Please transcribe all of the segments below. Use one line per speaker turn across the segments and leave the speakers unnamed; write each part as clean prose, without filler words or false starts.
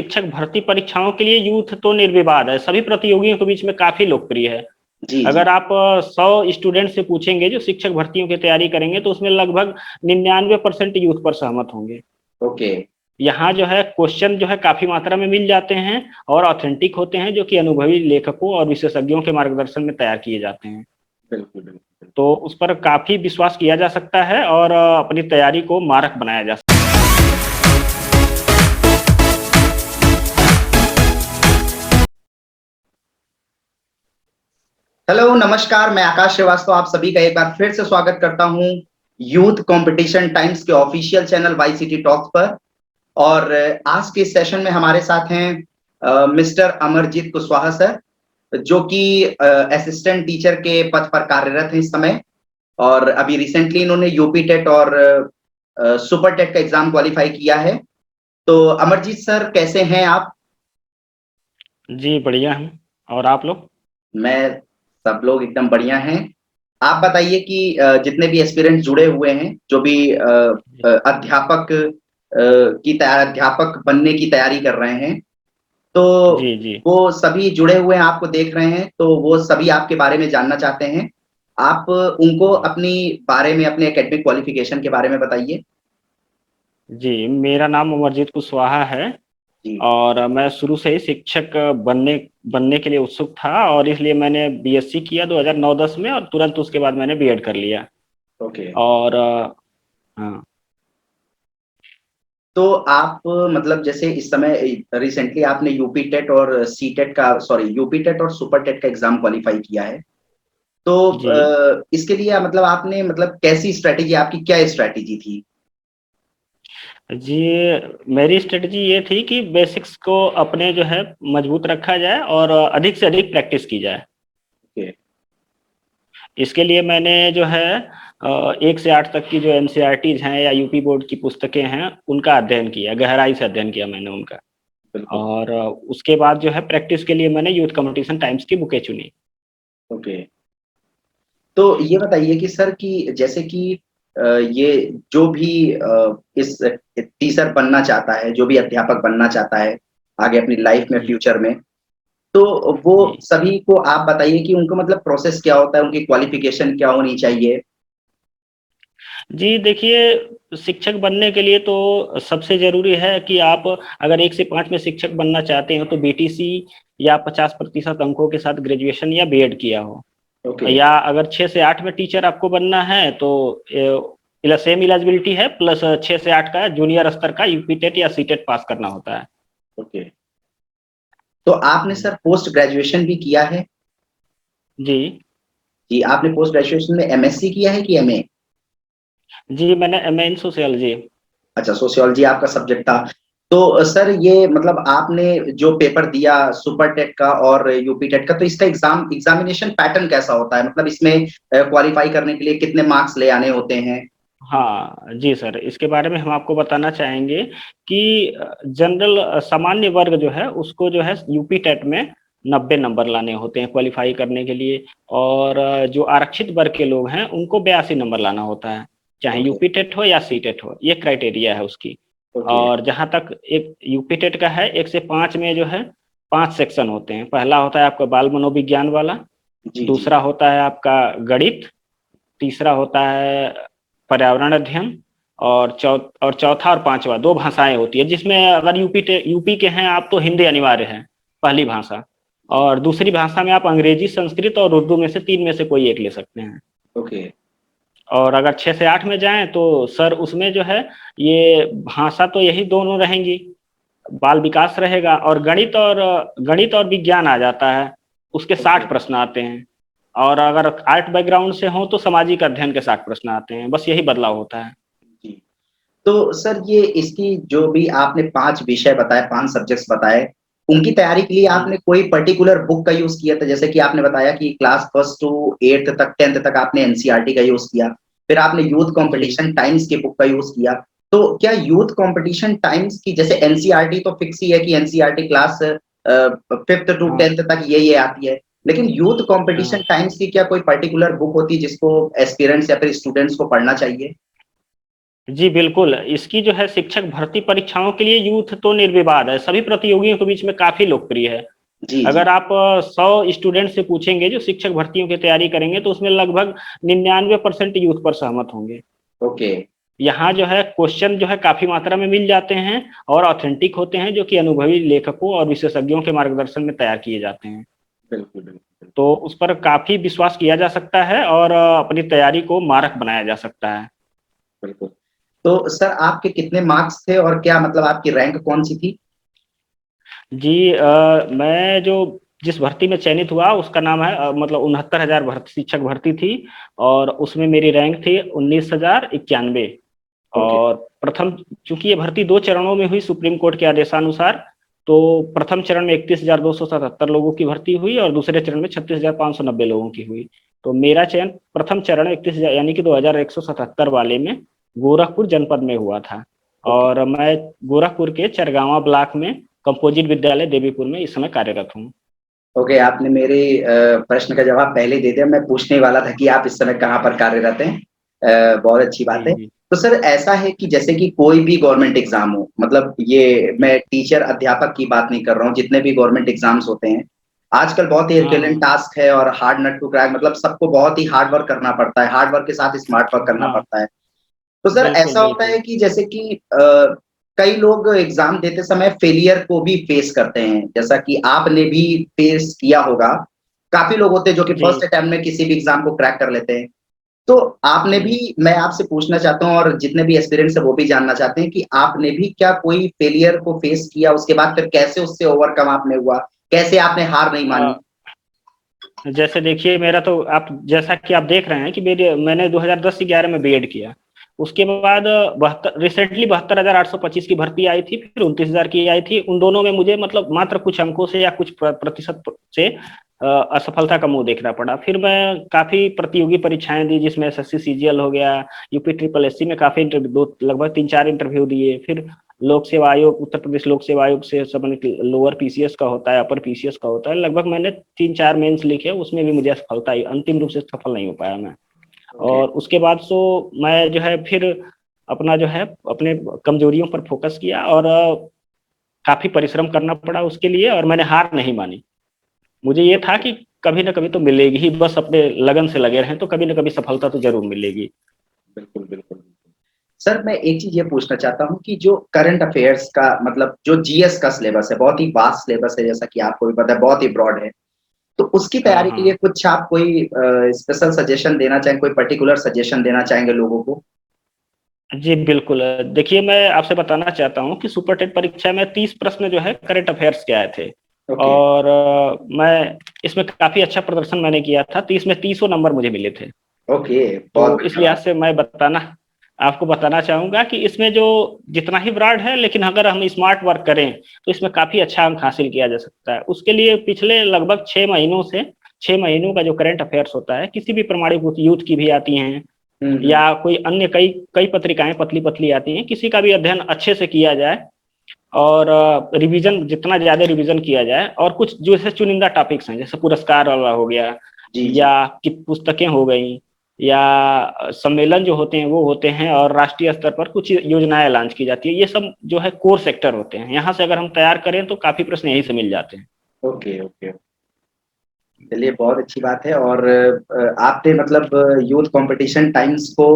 शिक्षक भर्ती परीक्षाओं के लिए यूथ तो निर्विवाद है, सभी प्रतियोगियों के बीच में काफ़ी लोकप्रिय है।
जी जी।
अगर आप 100 स्टूडेंट से पूछेंगे जो शिक्षक भर्तियों की तैयारी करेंगे तो उसमें लगभग 99% यूथ पर सहमत होंगे।
ओके।
यहाँ जो है क्वेश्चन जो है काफ़ी मात्रा में मिल जाते हैं और ऑथेंटिक होते हैं जो कि अनुभवी लेखकों और विशेषज्ञों के मार्गदर्शन में तैयार किए जाते हैं।
बिल्कुल बिल्कुल।
तो उस पर काफ़ी विश्वास किया जा सकता है और अपनी तैयारी को मारक बनाया जा सकता है।
हेलो नमस्कार, मैं आकाश श्रीवास्तव आप सभी का एक बार फिर से स्वागत करता हूं यूथ कंपटीशन टाइम्स के official channel Y City Talks पर। और आज के सेशन में हमारे साथ हैं मिस्टर अमरजीत कुशवाहा सर, जो कि असिस्टेंट टीचर के पद पर कार्यरत हैं इस समय। और अभी रिसेंटली इन्होंने यूपी टेट और सुपर टेट का एग्जाम क्वालिफाई किया है। तो अमरजीत सर, कैसे हैं आप?
जी बढ़िया है। और आप लोग?
मैं सब लोग एकदम बढ़िया हैं। आप बताइए कि जितने भी एस्पिरेंट्स जुड़े हुए हैं, जो भी अध्यापक बनने की तैयारी कर रहे हैं, तो
जी जी।
वो सभी जुड़े हुए हैं, आपको देख रहे हैं, तो वो सभी आपके बारे में जानना चाहते हैं। आप उनको
जी
अपनी बारे में, अपने एकेडमिक क्वालिफिकेशन के बारे में बताइए।
जी, मेरा नाम अमरजीत कुशवाहा है
जी।
और मैं शुरू से ही शिक्षक बनने बनने के लिए उत्सुक था और इसलिए मैंने बीएससी किया 2009-10 में और तुरंत उसके बाद मैंने बीएड कर लिया।
ओके।
और हाँ
तो आप मतलब जैसे इस समय रिसेंटली आपने यूपी टेट और सी टेट का, सॉरी, यूपी टेट और सुपर टेट का एग्जाम क्वालिफाई किया है। तो
जी
इसके लिए मतलब आपने, मतलब कैसी स्ट्रेटेजी, आपकी क्या स्ट्रेटेजी थी?
जी, मेरी स्ट्रेटजी ये थी कि बेसिक्स को अपने जो है मजबूत रखा जाए और अधिक से अधिक प्रैक्टिस की जाए।
ओके।
इसके लिए मैंने जो है 1 से 8 तक की जो एनसीईआरटीज़ हैं या यूपी बोर्ड की पुस्तकें हैं, उनका अध्ययन किया, गहराई से अध्ययन किया मैंने उनका।
बिल्कुल।
और उसके बाद जो है प्रैक्टिस के लिए मैंने यूथ कंपटीशन टाइम्स की बुकें चुनी।
ओके। तो ये बताइए कि सर, कि जैसे कि ये जो भी इस टीचर बनना चाहता है, जो भी अध्यापक बनना चाहता है आगे अपनी लाइफ में,
जी,
फ्यूचर में, तो वो
जी।
सभी को आप बताइए कि उनको मतलब प्रोसेस क्या होता है, उनकी क्वालिफिकेशन क्या होनी चाहिए?
जी, देखिए शिक्षक बनने के लिए तो सबसे ज़रूरी है कि आप अगर 1 से 5 में शिक्षक बनना चाहते हो तो बीटीसी या 50% अंकों के साथ ग्रेजुएशन या बीएड किया हो।
ओके।
या अगर 6 से 8 में टीचर आपको बनना है तो सेम एलिजिबिलिटी है प्लस 6 से 8 का जूनियर स्तर का यूपी टेट या सीटेट पास करना होता है।
ओके। तो आपने सर पोस्ट ग्रेजुएशन भी किया है?
जी।
जी, आपने पोस्ट ग्रेजुएशन में एमएससी किया है कि एमए?
जी, मैंने एमए इन सोशियोलॉजी।
अच्छा, सोशियोलॉजी आपका सब्जेक्ट था। तो सर, ये मतलब आपने जो पेपर दिया सुपर टेट का और यूपी टेट का, तो इसका एग्जामिनेशन पैटर्न कैसा होता है? मतलब इसमें क्वालिफाई करने के लिए कितने मार्क्स ले आने होते हैं?
हाँ, जी सर, इसके बारे में हम आपको बताना चाहेंगे कि जनरल सामान्य वर्ग जो है उसको जो है यूपी टेट में 90 नंबर लाने होते हैं क्वालिफाई करने के लिए और जो आरक्षित वर्ग के लोग हैं उनको 82 नंबर लाना होता है, चाहे
ओके।
यूपी टेट हो या सी टेट हो, ये क्राइटेरिया है उसकी।
ओके।
और जहाँ तक एक यूपी टेट का है 1 से 5 में जो है 5 सेक्शन होते हैं। पहला होता है आपका बाल मनोविज्ञान वाला,
जी जी।
दूसरा होता है आपका गणित, तीसरा होता है पर्यावरण अध्ययन और चौथा और पांचवा 2 भाषाएं होती है जिसमें अगर यूपी के हैं आप तो हिंदी अनिवार्य है, पहली भाषा।
जी।
और दूसरी भाषा में आप अंग्रेजी, संस्कृत और उर्दू में से 3 में से कोई एक ले सकते हैं।
ओके।
और अगर 6 से 8 में जाएं तो सर उसमें जो है ये भाषा तो यही दोनों रहेंगी, बाल विकास रहेगा और गणित और विज्ञान आ जाता है, उसके
ओके।
60 प्रश्न आते हैं। और अगर आर्ट बैकग्राउंड से हो तो सामाजिक अध्ययन के 60 प्रश्न आते हैं, बस यही बदलाव होता है।
जी। तो सर, ये इसकी जो भी आपने 5 विषय बताए, 5 सब्जेक्ट्स बताए, उनकी तैयारी के लिए
जी
आपने कोई पर्टिकुलर बुक का यूज़ किया था? जैसे कि आपने बताया कि क्लास 1 टू 8th तक, 10th तक आपने एनसीईआरटी का यूज़ किया, फिर आपने यूथ
जी
कॉम्पिटिशन टाइम्स की बुक का यूज़ किया। तो क्या यूथ कॉम्पिटिशन टाइम्स की, जैसे एनसीईआरटी तो फिक्स ही है कि एनसीईआरटी क्लास 5th टू
हाँ
10th तक ये आती है, लेकिन यूथ कॉम्पिटिशन
हाँ।
टाइम्स की क्या कोई पर्टिकुलर बुक होती है जिसको एस्पिरेंट्स या फिर स्टूडेंट्स को पढ़ना चाहिए?
जी बिल्कुल, इसकी जो है शिक्षक भर्ती परीक्षाओं के लिए यूथ तो निर्विवाद है, सभी प्रतियोगियों के बीच में काफ़ी लोकप्रिय है।
जी जी।
अगर आप 100 स्टूडेंट से पूछेंगे जो शिक्षक भर्तियों की तैयारी करेंगे तो उसमें लगभग 99% यूथ पर सहमत होंगे।
ओके।
यहाँ जो है क्वेश्चन जो है काफ़ी मात्रा में मिल जाते हैं और ऑथेंटिक होते हैं जो कि अनुभवी लेखकों और विशेषज्ञों के मार्गदर्शन में तैयार किए जाते हैं।
बिल्कुल बिल्कुल।
तो उस पर काफ़ी विश्वास किया जा सकता है और अपनी तैयारी को मारक बनाया जा सकता है।
बिल्कुल। तो सर आपके कितने मार्क्स थे और क्या मतलब आपकी रैंक कौन-सी थी?
जी मैं जो जिस भर्ती में चयनित हुआ उसका नाम है मतलब 69,000 शिक्षक भर्ती थी और उसमें मेरी रैंक थी 19,091
ओके।
और प्रथम चूंकि ये भर्ती 2 चरणों में हुई सुप्रीम कोर्ट के आदेशानुसार, तो प्रथम चरण में 31,277 लोगों की भर्ती हुई और दूसरे चरण में 36,590 लोगों की हुई। तो मेरा चयन प्रथम चरण 31,000 यानी कि 2,177 वाले में गोरखपुर जनपद में हुआ था
ओके।
और मैं गोरखपुर के चरगावा ब्लॉक में कंपोजिट विद्यालय देवीपुर में इस समय कार्यरत हूँ।
ओके, आपने मेरे प्रश्न का जवाब पहले ही दे दिया। मैं पूछने ही वाला था कि आप इस समय कहाँ पर कार्यरत हैं। बहुत अच्छी बात
जी
है।
जी
तो सर ऐसा है कि जैसे कि कोई भी गवर्नमेंट एग्ज़ाम हो, मतलब ये मैं टीचर अध्यापक की बात नहीं कर रहा हूँ, जितने भी गवर्नमेंट एग्ज़ाम्स होते हैं, आजकल बहुत ही
हाँ
हेरकिलिन
हाँ
टास्क है और हार्ड नट टू क्रैक, मतलब सबको बहुत ही हार्ड वर्क करना पड़ता है। हार्ड वर्क के साथ स्मार्ट वर्क करना
हाँ
पड़ता है। तो सर
बिल्कुल
ऐसा होता
बिल्कुल
है कि जैसे कि कई लोग एग्जाम देते समय फेलियर को भी फेस करते हैं, जैसा कि आपने भी फेस किया होगा। काफ़ी लोग होते हैं जो कि
जी
फर्स्ट अटेम्प्ट में किसी भी एग्जाम को क्रैक कर लेते हैं। तो आपने
जी
भी, मैं आपसे पूछना चाहता हूँ और जितने भी एस्पिरेंट्स हैं वो भी जानना चाहते हैं कि आपने भी क्या कोई फेलियर को फेस किया, उसके बाद फिर कैसे उससे ओवरकम आपने हुआ? कैसे आपने हार नहीं मानी?
जैसे देखिए मेरा तो आप जैसा कि आप देख रहे हैं कि मेरे मैंने 2010-11 में बीएड किया। उसके बाद रिसेंटली 72,825 की भर्ती आई थी, फिर 29,000 की आई थी। उन दोनों में मुझे मतलब मात्र कुछ अंकों से या कुछ प्रतिशत से असफलता का मुंह देखना पड़ा। फिर मैं काफी प्रतियोगी परीक्षाएं दी जिसमें एसएससी सीजीएल हो गया, यूपी ट्रिपल एससी में काफी इंटरव्यू, दो लगभग 3-4 इंटरव्यू दिए। फिर लोक सेवा आयोग, उत्तर प्रदेश लोक सेवा आयोग से संबंधित लोअर पीसीएस का होता है, अपर पीसीएस का होता है, लगभग मैंने 3-4 मेंस लिखे, उसमें भी मुझे असफलता आई, अंतिम रूप से सफल नहीं हो पाया मैं।
ओके।
और उसके बाद सो मैं जो है फिर अपना जो है अपने कमजोरियों पर फोकस किया और काफी परिश्रम करना पड़ा उसके लिए और मैंने हार नहीं मानी। मुझे ये था कि कभी ना कभी तो मिलेगी ही, बस अपने लगन से लगे रहें तो कभी ना कभी सफलता तो जरूर मिलेगी।
बिल्कुल, बिल्कुल। सर मैं एक चीज़ ये पूछना चाहता हूँ कि जो करंट अफेयर्स का मतलब जो जीएस का सिलेबस है, बहुत ही वास्ट सिलेबस है, जैसा कि आपको भी पता है, बहुत ही ब्रॉड है। तो उसकी
हाँ
तैयारी के लिए
हाँ
कुछ आप कोई स्पेशल सजेशन देना चाहेंगे, कोई पर्टिकुलर सजेशन देना चाहेंगे लोगों को?
जी बिल्कुल। देखिए मैं आपसे बताना चाहता हूँ कि सुपर टेट परीक्षा में 30 प्रश्न जो है करंट अफेयर्स के आए थे
ओके।
और मैं इसमें काफी अच्छा प्रदर्शन मैंने किया था। 30 में 30 नंबर मुझे मिले थे।
ओके, बहुत
तो इस
बढ़िया
लिहाज
बात।
से मैं आपको बताना चाहूंगा कि इसमें जो जितना ही ब्रॉड है, लेकिन अगर हम स्मार्ट वर्क करें तो इसमें काफी अच्छा अंक हासिल किया जा सकता है। उसके लिए पिछले लगभग 6 महीनों का जो करंट अफेयर्स होता है, किसी भी प्रमाणीभूत यूथ की भी आती हैं
हुँ।
या कोई अन्य कई कई पत्रिकाएं पतली पतली आती हैं, किसी का भी अध्ययन अच्छे से किया जाए और रिवीजन जितना ज्यादा रिवीजन किया जाए और कुछ जो ऐसे चुनिंदा टॉपिक्स हैं जैसे पुरस्कार वाला हो गया
जी, जी।
या कि पुस्तकें हो गई या सम्मेलन जो होते हैं वो होते हैं और राष्ट्रीय स्तर पर कुछ योजनाएं लॉन्च की जाती है, ये सब जो है कोर सेक्टर होते हैं। यहाँ से अगर हम तैयार करें तो काफी प्रश्न यहीं से मिल जाते हैं।
Okay, okay. चलिए बहुत अच्छी बात है और आपने मतलब यूथ कंपटीशन टाइम्स को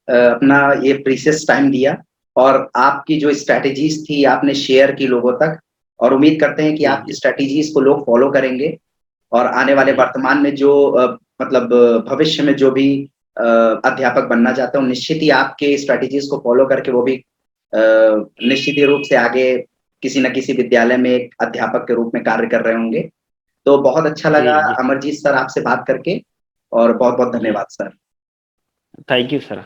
अपना ये प्रीशियस टाइम दिया और आपकी जो स्ट्रैटेजीज़ थी आपने शेयर की लोगों तक और उम्मीद करते हैं कि
जी
आपकी
जी
स्ट्रैटेजीज़ को लोग फॉलो करेंगे और आने वाले
जी
वर्तमान में जो मतलब भविष्य में जो भी अध्यापक बनना चाहते हो, निश्चित ही आपके स्ट्रैटेजीज़ को फॉलो करके वो भी निश्चित ही रूप से आगे किसी न किसी विद्यालय में एक अध्यापक के रूप में कार्य कर रहे होंगे। तो बहुत अच्छा
जी
लगा
जी
अमरजीत सर आपसे बात करके और बहुत-बहुत
जी
धन्यवाद sir.
Thank you sir.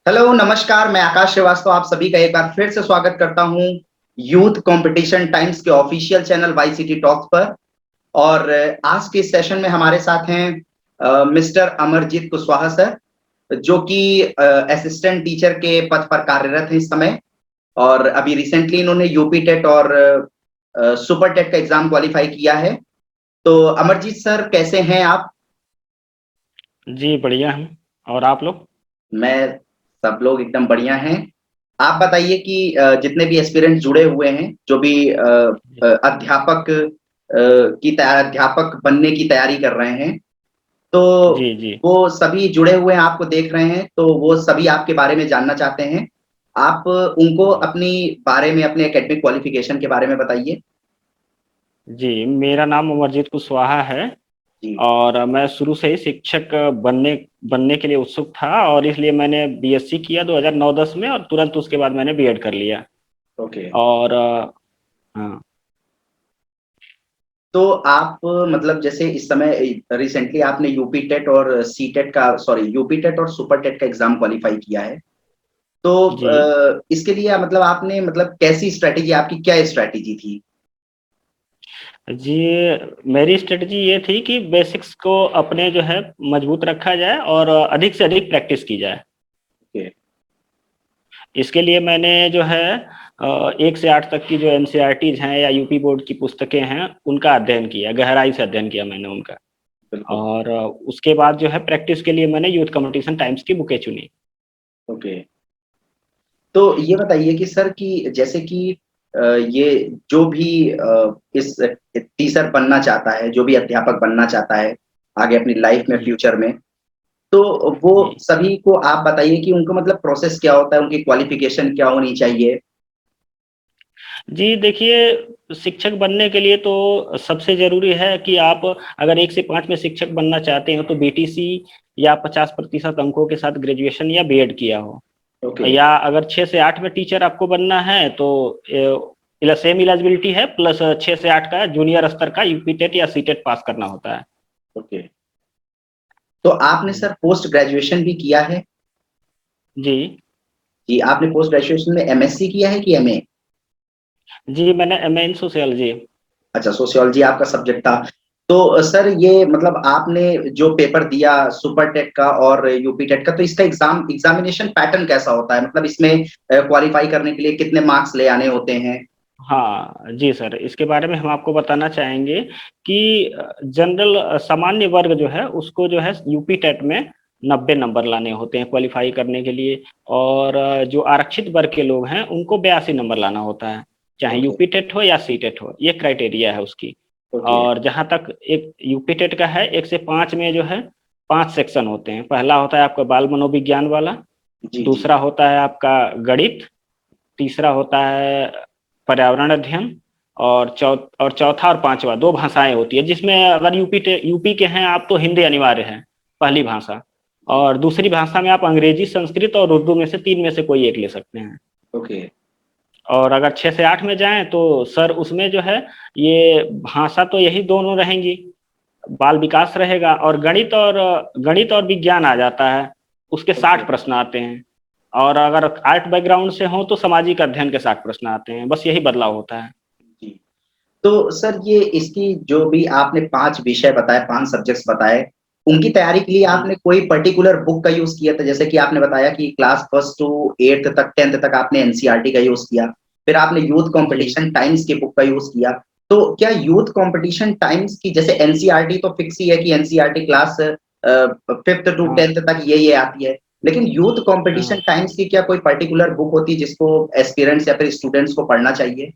Hello, नमस्कार, मैं आकाश श्रीवास्तव आप सभी का एक बार फिर से स्वागत करता हूँ यूथ कंपटीशन टाइम्स के official channel Y City Talks पर और आज के इस सेशन में हमारे साथ हैं मिस्टर अमरजीत कुशवाहा सर, जो कि असिस्टेंट टीचर के पद पर कार्यरत हैं इस समय और अभी रिसेंटली इन्होंने यूपी टेट और सुपर टेट का एग्जाम क्वालिफाई किया है तो अमरजीत सर कैसे हैं आप?
जी बढ़िया हूँ। और आप लोग?
मैं सब लोग एकदम बढ़िया हैं। आप बताइए कि जितने भी एस्पिरेंट जुड़े हुए हैं, जो भी अध्यापक अध्यापक बनने की तैयारी कर रहे हैं, तो
जी जी
वो सभी जुड़े हुए हैं, आपको देख रहे हैं, तो वो सभी आपके बारे में जानना चाहते हैं। आप उनको
जी
अपनी बारे में, अपने एकेडमिक क्वालिफिकेशन के बारे में बताइए।
जी मेरा नाम अमरजीत कुशवाहा है।
जी।
और मैं शुरू से ही शिक्षक बनने बनने के लिए उत्सुक था, और इसलिए मैंने बीएससी किया 2009-10 में, और तुरंत उसके बाद मैंने बीएड कर लिया।
ओके।
और हाँ।
तो आप मतलब जैसे इस समय रिसेंटली आपने यूपी टेट और सी टेट का, सॉरी, यूपी टेट और सुपर टेट का एग्जाम क्वालिफाई किया है। तो
जी
इसके लिए मतलब आपने, मतलब कैसी स्ट्रेटेजी, आपकी क्या स्ट्रेटेजी थी?
जी मेरी स्ट्रेटजी ये थी कि बेसिक्स को अपने जो है मजबूत रखा जाए, और अधिक से अधिक प्रैक्टिस की जाए।
ओके।
इसके लिए मैंने जो है 1 से 8 तक की जो एनसीईआरटीज हैं या यूपी बोर्ड की पुस्तकें हैं, उनका अध्ययन किया, गहराई से अध्ययन किया मैंने उनका।
बिल्कुल।
और उसके बाद जो है प्रैक्टिस के लिए मैंने यूथ कंपटीशन टाइम्स की बुकें चुनी।
ओके। तो ये बताइए कि सर, कि जैसे कि ये जो भी इस टीचर बनना चाहता है, जो भी अध्यापक बनना चाहता है आगे अपनी लाइफ में,
जी
फ्यूचर में, तो वो
जी
सभी को आप बताइए कि उनको मतलब प्रोसेस क्या होता है, उनकी क्वालिफिकेशन क्या होनी चाहिए?
जी देखिए, शिक्षक बनने के लिए तो सबसे जरूरी है कि आप अगर 1 से 5 में शिक्षक बनना चाहते हो तो बीटीसी या 50% अंकों के साथ ग्रेजुएशन या बीएड किया हो।
ओके।
या अगर 6 से 8 में टीचर आपको बनना है तो सेम इलिजिबिलिटी है, प्लस 6 से 8 का जूनियर स्तर का यूपी टेट या सी टेट पास करना होता है।
ओके। तो आपने सर पोस्ट ग्रेजुएशन भी किया है?
जी
कि आपने पोस्ट ग्रेजुएशन में एमएससी किया है कि एमए?
जी मैंने एमए इन सोशियोलॉजी।
अच्छा, सोशियोलॉजी आपका सब्जेक्ट था। तो सर ये मतलब आपने जो पेपर दिया सुपर टेट का और यूपी टेट का, तो इसका एग्जामिनेशन पैटर्न कैसा होता है? मतलब इसमें क्वालिफाई करने के लिए कितने मार्क्स ले आने होते हैं?
हाँ जी सर, इसके बारे में हम आपको बताना चाहेंगे कि जनरल सामान्य वर्ग जो है उसको जो है यूपी टेट में 90 नंबर लाने होते हैं क्वालिफाई करने के लिए। और जो आरक्षित वर्ग के लोग हैं उनको 82 नंबर लाना होता है, चाहे
ओके।
यूपी टेट हो या सी टेट हो, ये क्राइटेरिया है उसकी।
ओके।
और जहाँ तक एक यूपी टेट का है, 1 से 5 में जो है 5 सेक्शन होते हैं। पहला होता है आपका बाल मनोविज्ञान वाला,
जी जी।
दूसरा होता है आपका गणित, तीसरा होता है पर्यावरण अध्ययन, और चौथा और पांचवा 2 भाषाएं होती है, जिसमें अगर यूपी के हैं आप तो हिंदी अनिवार्य है, पहली भाषा।
जी।
और दूसरी भाषा में आप अंग्रेजी, संस्कृत और उर्दू में से 3 में से कोई एक ले सकते हैं।
ओके।
और अगर 6 से 8 में जाएं तो सर उसमें जो है ये भाषा तो यही दोनों रहेंगी, बाल विकास रहेगा, और गणित और विज्ञान आ जाता है, उसके
ओके।
60 प्रश्न आते हैं। और अगर आर्ट बैकग्राउंड से हो तो सामाजिक अध्ययन के 60 प्रश्न आते हैं, बस यही बदलाव होता है।
जी। तो सर ये इसकी जो भी आपने 5 विषय बताए, 5 सब्जेक्ट्स बताए, उनकी तैयारी के लिए
जी
आपने कोई पर्टिकुलर बुक का यूज किया था? जैसे कि आपने बताया कि क्लास फर्स्ट टू 8th तक, 10th तक आपने एनसीईआरटी का यूज किया, फिर आपने यूथ
जी
कंपटीशन टाइम्स की बुक का यूज किया। तो क्या यूथ कंपटीशन टाइम्स की, जैसे एनसीईआरटी तो फिक्स ही है कि एनसीईआरटी क्लास 5th टू
हाँ
10th तक ये आती है, लेकिन यूथ कंपटीशन
हाँ।
टाइम्स की क्या कोई पर्टिकुलर बुक होती है जिसको एस्पिरेंट्स या फिर स्टूडेंट्स को पढ़ना चाहिए?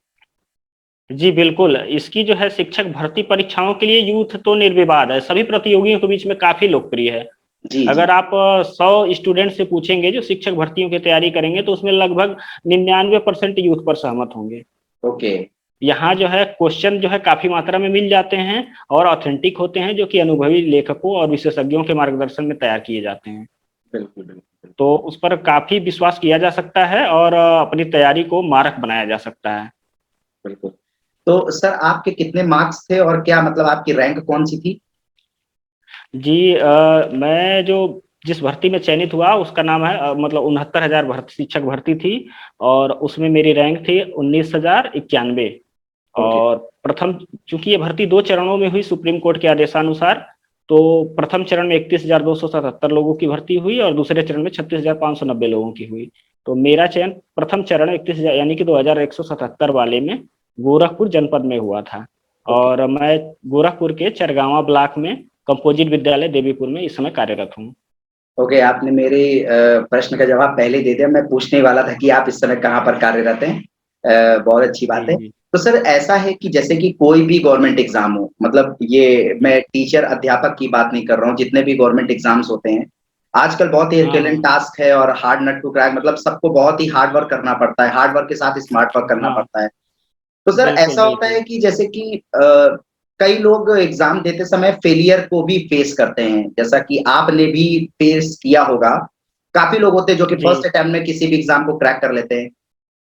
जी बिल्कुल, इसकी जो है शिक्षक भर्ती परीक्षाओं के लिए यूथ तो निर्विवाद है, सभी प्रतियोगियों के बीच में काफ़ी लोकप्रिय है।
जी जी।
अगर आप 100 स्टूडेंट से पूछेंगे जो शिक्षक भर्तियों की तैयारी करेंगे, तो उसमें लगभग 99% यूथ पर सहमत होंगे।
ओके।
यहाँ जो है क्वेश्चन जो है काफ़ी मात्रा में मिल जाते हैं, और ऑथेंटिक होते हैं, जो कि अनुभवी लेखकों और विशेषज्ञों के मार्गदर्शन में तैयार किए जाते हैं।
बिल्कुल बिल्कुल।
तो उस पर काफ़ी विश्वास किया जा सकता है, और अपनी तैयारी को मारक बनाया जा सकता है।
बिल्कुल। तो सर आपके कितने मार्क्स थे और क्या मतलब आपकी रैंक कौन सी थी?
जी मैं जो जिस भर्ती में चयनित हुआ उसका नाम है मतलब 69,000 शिक्षक भर्ती थी, और उसमें मेरी रैंक थी 19,091।
ओके।
और प्रथम, चूंकि ये भर्ती 2 चरणों में हुई सुप्रीम कोर्ट के आदेशानुसार, तो प्रथम चरण में 31,277 लोगों की भर्ती हुई, और दूसरे चरण में 36,590 लोगों की हुई। तो मेरा चयन प्रथम चरण 31 यानी कि 2,177 वाले में गोरखपुर जनपद में हुआ था।
ओके।
और मैं गोरखपुर के चरगावा ब्लॉक में कंपोजिट विद्यालय देवीपुर में इस समय कार्यरत हूँ।
ओके, आपने मेरे प्रश्न का जवाब पहले दे दिया। मैं पूछने वाला था कि आप इस समय कहाँ पर कार्यरत हैं। बहुत अच्छी बात
जी
है।
जी।
तो सर ऐसा है कि जैसे कि कोई भी गवर्नमेंट एग्जाम हो, मतलब ये
जी।
मैं टीचर अध्यापक की बात नहीं कर रहा हूँ, जितने भी गवर्नमेंट एग्जाम्स होते हैं आजकल बहुत ही
हाँ
herculean
हाँ
टास्क है और हार्ड नट टू क्रैक, मतलब सबको बहुत ही हार्ड वर्क करना पड़ता है, हार्ड वर्क के साथ स्मार्ट वर्क करना
हाँ।
पड़ता है। तो सर
बिल्कुल
ऐसा होता
बिल्कुल।
है कि जैसे कि कई लोग एग्जाम देते समय फेलियर को भी फेस करते हैं, जैसा कि आपने भी फेस किया होगा। काफी लोग होते हैं जो कि
जी
फर्स्ट अटेम्प्ट में किसी भी एग्जाम को क्रैक कर लेते हैं।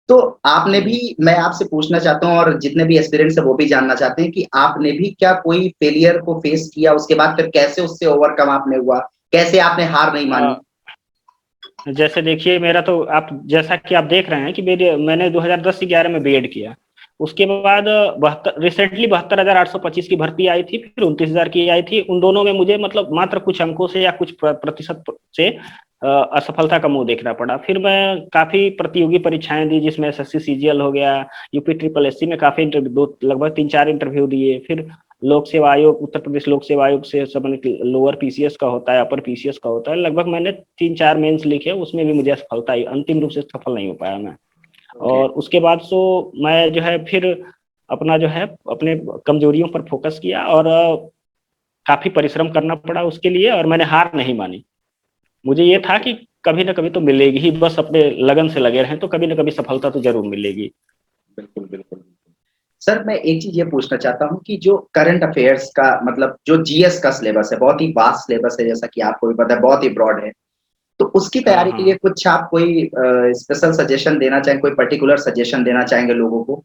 तो आपने
जी।
भी, मैं आपसे पूछना चाहता हूँ और जितने भी एस्पिरेंट्स है वो भी जानना चाहते हैं कि आपने भी क्या कोई फेलियर को फेस किया, उसके बाद फिर कैसे उससे ओवरकम आपने हुआ, कैसे आपने हार नहीं मानी?
जैसे देखिए मेरा तो आप जैसा कि आप देख रहे हैं कि मैंने 2010-11 में बीएड किया। उसके बाद बहत्तर रिसेंटली 72,825 की भर्ती आई थी, फिर 29,000 की आई थी। उन दोनों में मुझे मतलब मात्र कुछ अंकों से या कुछ प्रतिशत से असफलता का मुंह देखना पड़ा। फिर मैं काफी प्रतियोगी परीक्षाएं दी, जिसमें एसएससी सीजीएल हो गया, यूपी ट्रिपल एससी में काफी इंटरव्यू, दो लगभग 3-4 इंटरव्यू दिए। फिर लोक सेवा आयोग, उत्तर प्रदेश लोक सेवा आयोग से सब लोअर पीसीएस का होता है, अपर पीसीएस का होता है, लगभग मैंने 3-4 मेंस लिखे, उसमें भी मुझे असफलता आई, अंतिम रूप से सफल नहीं हो पाया मैं।
ओके।
और उसके बाद सो मैं जो है फिर अपना जो है अपने कमजोरियों पर फोकस किया और काफी परिश्रम करना पड़ा उसके लिए, और मैंने हार नहीं मानी। मुझे ये था कि कभी ना कभी तो मिलेगी ही, बस अपने लगन से लगे रहें तो कभी ना कभी सफलता तो जरूर मिलेगी।
बिल्कुल बिल्कुल। सर मैं एक चीज ये पूछना चाहता हूँ कि जो करंट अफेयर्स का, मतलब जो जीएस का सिलेबस है, बहुत ही वास्ट सिलेबस है, जैसा कि आपको भी पता है, बहुत ही ब्रॉड है। तो उसकी
हाँ
तैयारी के लिए
हाँ।
कुछ आप कोई स्पेशल सजेशन देना चाहेंगे, कोई पर्टिकुलर सजेशन देना चाहेंगे लोगों को?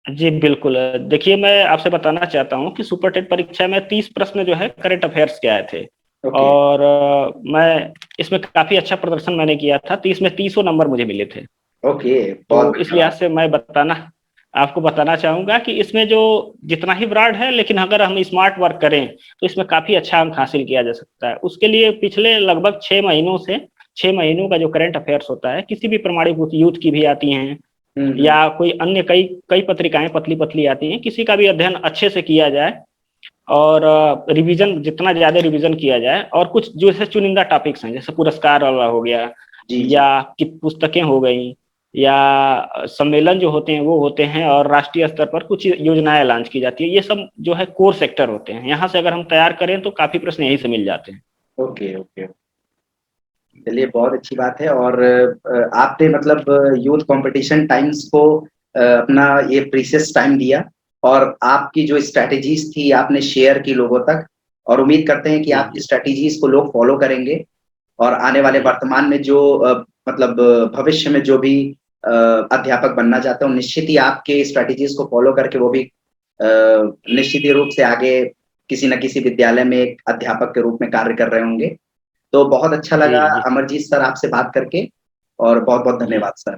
जी बिल्कुल। देखिए मैं आपसे बताना चाहता हूँ कि सुपर टेट परीक्षा में 30 प्रश्न जो है करंट अफेयर्स के आए थे।
ओके।
और मैं इसमें काफी अच्छा प्रदर्शन मैंने किया था, 30 में 30 नंबर मुझे मिले थे।
ओके, बहुत
तो इस
बढ़िया
लिहाज
बात।
से मैं बताना आपको बताना चाहूंगा कि इसमें जो जितना ही ब्रॉड है, लेकिन अगर हम स्मार्ट वर्क करें तो इसमें काफी अच्छा अंक हासिल किया जा सकता है। उसके लिए पिछले लगभग 6 महीनों से 6 महीनों का जो करंट अफेयर्स होता है, किसी भी प्रमाणीभूत यूथ की भी आती हैं
हम्म।
या कोई अन्य कई कई पत्रिकाएं पतली पतली आती हैं, किसी का भी अध्ययन अच्छे से किया जाए और रिवीजन जितना ज्यादा रिवीजन किया जाए, और कुछ जो ऐसे चुनिंदा टॉपिक्स हैं जैसे पुरस्कार वाला हो गया,
जी जी।
या कि पुस्तकें हो गई, या सम्मेलन जो होते हैं वो होते हैं, और राष्ट्रीय स्तर पर कुछ योजनाएं लॉन्च की जाती है, ये सब जो है कोर सेक्टर होते हैं। यहाँ से अगर हम तैयार करें तो काफी प्रश्न यहीं से मिल जाते हैं।
Okay okay. चलिए, बहुत अच्छी बात है। और आपने मतलब यूथ कंपटीशन टाइम्स को अपना ये प्रीशियस टाइम दिया, और आपकी जो स्ट्रैटेजीज थी आपने शेयर की लोगों तक, और उम्मीद करते हैं कि
जी
आपकी
जी।
स्ट्रैटेजीज को लोग फॉलो करेंगे। और आने वाले
जी
वर्तमान में जो मतलब भविष्य में जो भी अध्यापक बनना चाहते हैं, निश्चित ही आपके स्ट्रैटेजीज को फॉलो करके वो भी निश्चित ही रूप से आगे किसी न किसी विद्यालय में एक अध्यापक के रूप में कार्य कर रहे होंगे। तो बहुत अच्छा
जी
लगा
जी।
अमरजीत सर आपसे बात करके, और बहुत बहुत
जी
धन्यवाद सर।